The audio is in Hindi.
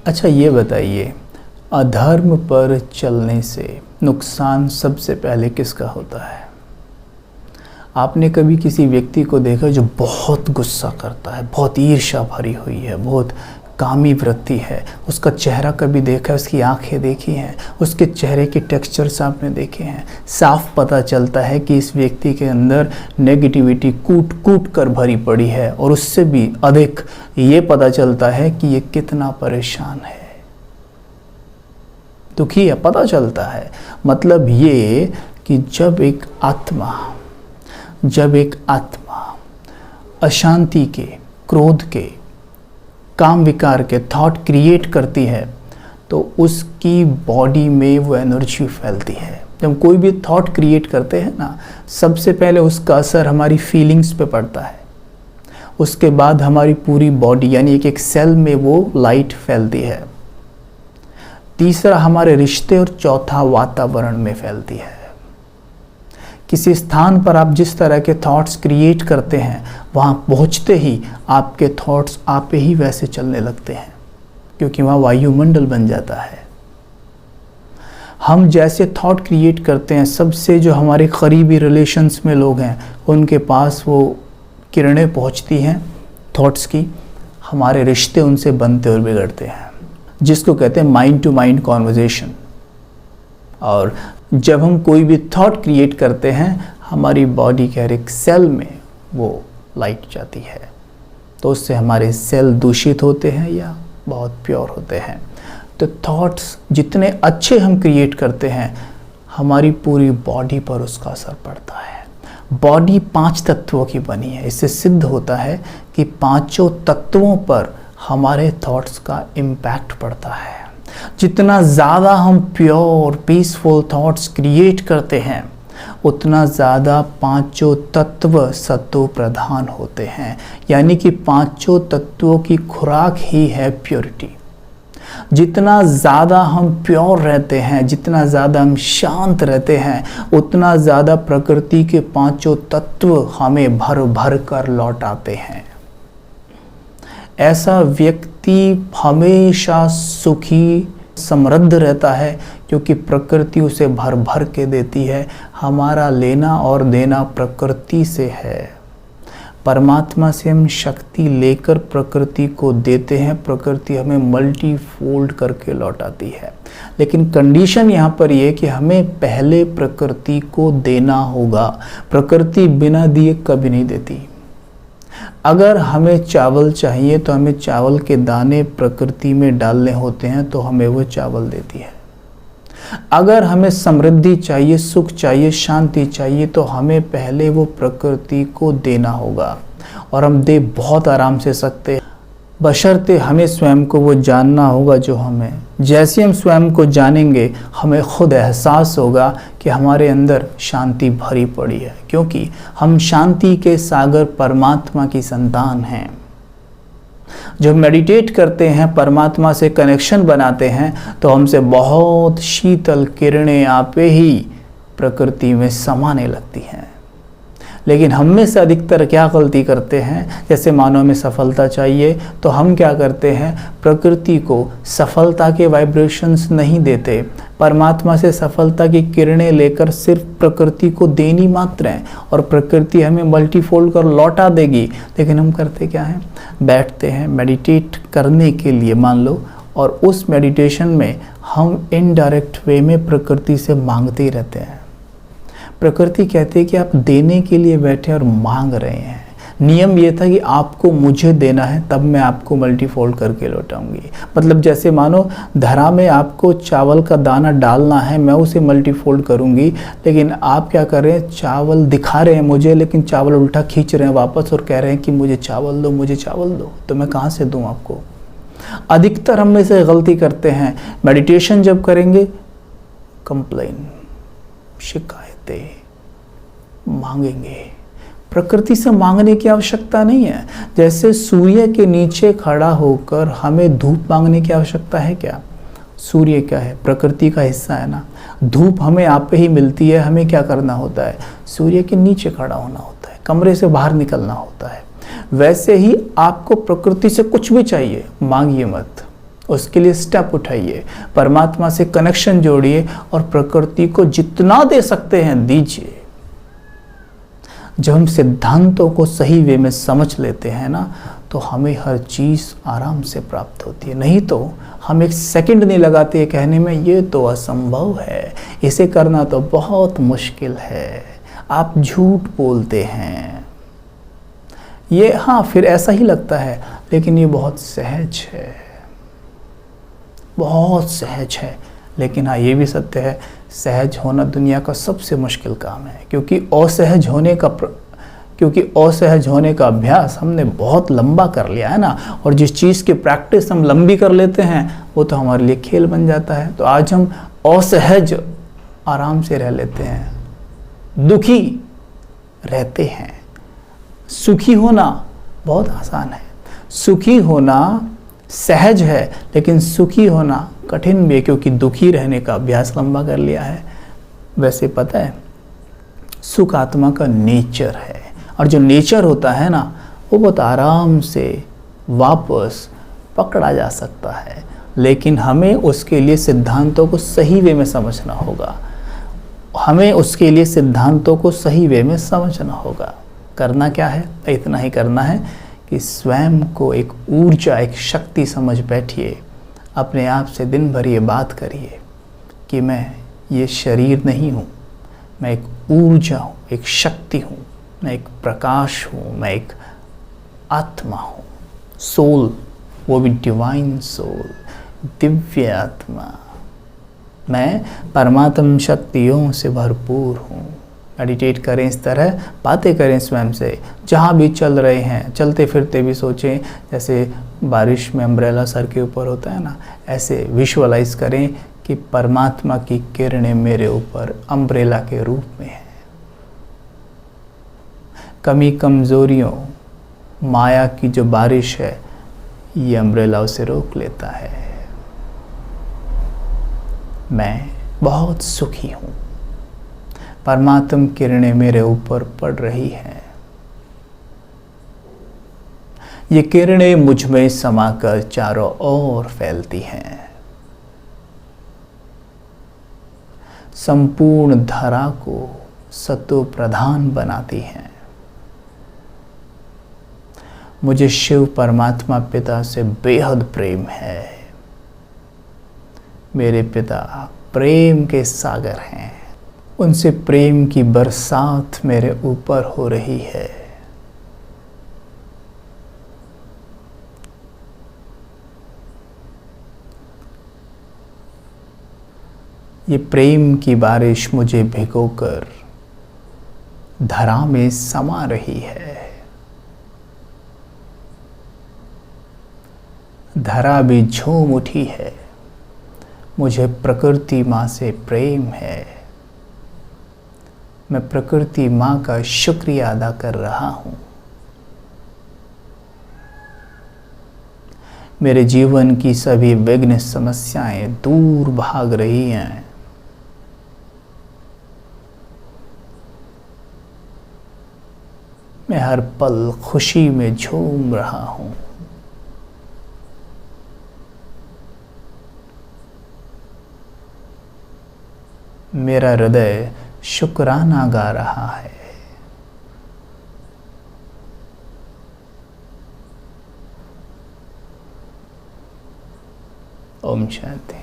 अच्छा ये बताइए, अधर्म पर चलने से नुकसान सबसे पहले किसका होता है? आपने कभी किसी व्यक्ति को देखा जो बहुत गुस्सा करता है, बहुत ईर्ष्या भरी हुई है, बहुत कामी वृत्ति है, उसका चेहरा कभी देखा है, उसकी आंखें देखी हैं, उसके चेहरे के टेक्सचर्स आपने देखे हैं, साफ पता चलता है कि इस व्यक्ति के अंदर नेगेटिविटी कूट कूट कर भरी पड़ी है। और उससे भी अधिक ये पता चलता है कि ये कितना परेशान है, दुखी है, पता चलता है। मतलब ये कि जब एक आत्मा अशांति के, क्रोध के, काम विकार के थॉट क्रिएट करती है तो उसकी बॉडी में वो एनर्जी फैलती है। जब कोई भी थॉट क्रिएट करते हैं ना, सबसे पहले उसका असर हमारी फीलिंग्स पे पड़ता है, उसके बाद हमारी पूरी बॉडी यानी एक एक सेल में वो लाइट फैलती है, तीसरा हमारे रिश्ते और चौथा वातावरण में फैलती है। किसी स्थान पर आप जिस तरह के थॉट्स क्रिएट करते हैं, वहाँ पहुँचते ही आपके थॉट्स आप ही वैसे चलने लगते हैं, क्योंकि वहाँ वायुमंडल बन जाता है। हम जैसे थॉट क्रिएट करते हैं, सबसे जो हमारे करीबी रिलेशंस में लोग हैं उनके पास वो किरणें पहुँचती हैं थॉट्स की, हमारे रिश्ते उनसे बनते और बिगड़ते हैं, जिसको कहते हैं माइंड टू माइंड कॉन्वर्जेशन। और जब हम कोई भी थॉट क्रिएट करते हैं, हमारी बॉडी के हर एक सेल में वो लाइट जाती है, तो उससे हमारे सेल दूषित होते हैं या बहुत प्योर होते हैं। तो थॉट्स जितने अच्छे हम क्रिएट करते हैं, हमारी पूरी बॉडी पर उसका असर पड़ता है। बॉडी 5 तत्वों की बनी है, इससे सिद्ध होता है कि पांचों तत्वों पर हमारे थॉट्स का इम्पैक्ट पड़ता है। जितना ज़्यादा हम प्योर पीसफुल थॉट्स क्रिएट करते हैं, उतना ज़्यादा पांचों तत्व सत्व प्रधान होते हैं। यानी कि पांचों तत्वों की खुराक ही है प्योरिटी। जितना ज़्यादा हम प्योर रहते हैं, जितना ज़्यादा हम शांत रहते हैं, उतना ज़्यादा प्रकृति के पांचों तत्व हमें भर भर कर लौट आते हैं। ऐसा व्यक्ति हमेशा सुखी समृद्ध रहता है, क्योंकि प्रकृति उसे भर भर के देती है। हमारा लेना और देना प्रकृति से है। परमात्मा से हम शक्ति लेकर प्रकृति को देते हैं, प्रकृति हमें मल्टी फोल्ड करके लौटाती है। लेकिन कंडीशन यहाँ पर यह कि हमें पहले प्रकृति को देना होगा। प्रकृति बिना दिए कभी नहीं देती। अगर हमें चावल चाहिए तो हमें चावल के दाने प्रकृति में डालने होते हैं, तो हमें वो चावल देती है। अगर हमें समृद्धि चाहिए, सुख चाहिए, शांति चाहिए, तो हमें पहले वो प्रकृति को देना होगा। और हम दे बहुत आराम से सकते हैं, बशर्ते हमें स्वयं को वो जानना होगा जो हमें। जैसे हम स्वयं को जानेंगे, हमें खुद एहसास होगा कि हमारे अंदर शांति भरी पड़ी है, क्योंकि हम शांति के सागर परमात्मा की संतान हैं। जब मेडिटेट करते हैं, परमात्मा से कनेक्शन बनाते हैं, तो हमसे बहुत शीतल किरणें आपे ही प्रकृति में समाने लगती हैं। लेकिन हम में से अधिकतर क्या गलती करते हैं, जैसे मानो हमें सफलता चाहिए, तो हम क्या करते हैं, प्रकृति को सफलता के वाइब्रेशंस नहीं देते। परमात्मा से सफलता की किरणें लेकर सिर्फ प्रकृति को देनी मात्र है, और प्रकृति हमें मल्टीफोल्ड कर लौटा देगी। लेकिन हम करते क्या हैं, बैठते हैं मेडिटेट करने के लिए मान लो, और उस मेडिटेशन में हम इनडायरेक्ट वे में प्रकृति से मांगते ही रहते हैं। प्रकृति कहती है कि आप देने के लिए बैठे और मांग रहे हैं। नियम ये था कि आपको मुझे देना है, तब मैं आपको मल्टीफोल्ड करके लौटाऊंगी। मतलब जैसे मानो धरा में आपको चावल का दाना डालना है, मैं उसे मल्टीफोल्ड करूंगी, लेकिन आप क्या कर रहे हैं, चावल दिखा रहे हैं मुझे, लेकिन चावल उल्टा खींच रहे हैं वापस और कह रहे हैं कि मुझे चावल दो, मुझे चावल दो। तो मैं कहाँ से दूँ आपको? अधिकतर हम में से गलती करते हैं। मेडिटेशन जब करेंगे, कंप्लेन, शिकायतें मांगेंगे। प्रकृति से मांगने की आवश्यकता नहीं है। जैसे सूर्य के नीचे खड़ा होकर हमें धूप मांगने की आवश्यकता है क्या? सूर्य क्या है? प्रकृति का हिस्सा है ना। धूप हमें आप पे ही मिलती है, हमें क्या करना होता है? सूर्य के नीचे खड़ा होना होता है, कमरे से बाहर निकलना होता है। वैसे ही आपको प्रकृति से कुछ भी चाहिए, मांगिए मत। उसके लिए स्टेप उठाइए, परमात्मा से कनेक्शन जोड़िए और प्रकृति को जितना दे सकते हैं दीजिए। जब हम सिद्धांतों को सही वे में समझ लेते हैं ना, तो हमें हर चीज़ आराम से प्राप्त होती है। नहीं तो हम एक सेकंड नहीं लगाते कहने में ये तो असंभव है, इसे करना तो बहुत मुश्किल है, आप झूठ बोलते हैं। ये हाँ फिर ऐसा ही लगता है, लेकिन ये बहुत सहज है, बहुत सहज है। लेकिन हाँ ये भी सत्य है, सहज होना दुनिया का सबसे मुश्किल काम है, क्योंकि असहज होने का अभ्यास हमने बहुत लंबा कर लिया है ना। और जिस चीज़ की प्रैक्टिस हम लंबी कर लेते हैं वो तो हमारे लिए खेल बन जाता है। तो आज हम असहज आराम से रह लेते हैं, दुखी रहते हैं। सुखी होना बहुत आसान है, सुखी होना सहज है, लेकिन सुखी होना कठिन भी है, क्योंकि दुखी रहने का अभ्यास लंबा कर लिया है। वैसे पता है, सुख आत्मा का नेचर है, और जो नेचर होता है ना वो बहुत आराम से वापस पकड़ा जा सकता है। लेकिन हमें उसके लिए सिद्धांतों को सही वे में समझना होगा, हमें उसके लिए सिद्धांतों को सही वे में समझना होगा। करना क्या है? इतना ही करना है कि स्वयं को एक ऊर्जा, एक शक्ति समझ बैठिए। अपने आप से दिन भर ये बात करिए कि मैं ये शरीर नहीं हूँ, मैं एक ऊर्जा हूँ, एक शक्ति हूँ, मैं एक प्रकाश हूँ, मैं एक आत्मा हूँ, सोल, वो भी डिवाइन सोल, दिव्य आत्मा। मैं परमात्म शक्तियों से भरपूर हूँ। मेडिटेट करें, इस तरह बातें करें स्वयं से, जहाँ भी चल रहे हैं, चलते फिरते भी सोचें। जैसे बारिश में अम्ब्रेला सर के ऊपर होता है ना, ऐसे विजुअलाइज करें कि परमात्मा की किरणें मेरे ऊपर अम्ब्रेला के रूप में है। कमी कमजोरियों, माया की जो बारिश है, ये अम्ब्रेला उसे रोक लेता है। मैं बहुत सुखी हूँ, परमात्म किरणें मेरे ऊपर पड़ रही हैं। ये किरणें मुझ में समाकर चारों ओर फैलती हैं, संपूर्ण धरा को सतो प्रधान बनाती हैं। मुझे शिव परमात्मा पिता से बेहद प्रेम है। मेरे पिता प्रेम के सागर हैं, उनसे प्रेम की बरसात मेरे ऊपर हो रही है। ये प्रेम की बारिश मुझे भिगोकर धरा में समा रही है। धरा भी झूम उठी है, मुझे प्रकृति माँ से प्रेम है। मैं प्रकृति माँ का शुक्रिया अदा कर रहा हूँ। मेरे जीवन की सभी विघ्न समस्याएं दूर भाग रही हैं। मैं हर पल खुशी में झूम रहा हूँ। मेरा हृदय शुक्राना गा रहा है। ओम शांति।